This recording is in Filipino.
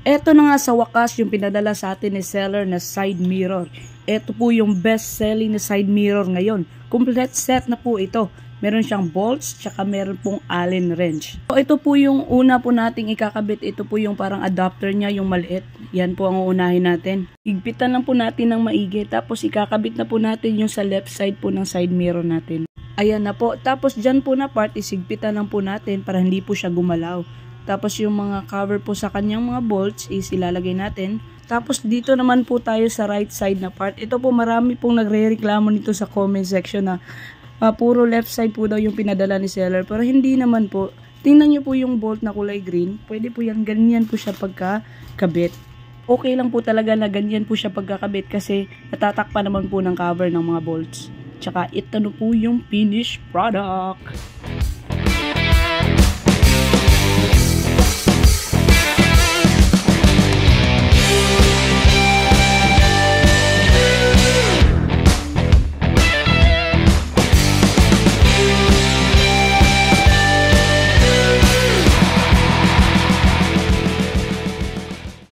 Eto na nga sa wakas yung pinadala sa atin ni seller na side mirror. Ito po yung best selling na side mirror ngayon. Complete set na po ito. Meron siyang bolts, tsaka meron pong Allen wrench. So, ito po yung una po nating ikakabit. Ito po yung parang adapter niya, yung maliit. Yan po ang uunahin natin. Higpitan lang po natin ng maigi. Tapos ikakabit na po natin yung sa left side po ng side mirror natin. Ayan na po. Tapos dyan po na part, isigpitan lang po natin para hindi po siya gumalaw. Tapos yung mga cover po sa kanyang mga bolts is ilalagay natin. Tapos dito naman po tayo sa right side na part. Ito po marami pong nagre-reklamo nito sa comment section na puro left side po daw yung pinadala ni seller. Pero hindi naman po. Tingnan nyo po yung bolt na kulay green. Pwede po yan, ganyan po siya pagkakabit. Okay lang po talaga na ganyan po siya pagkakabit kasi natatakpan naman po ng cover ng mga bolts. Tsaka ito na po yung finished product.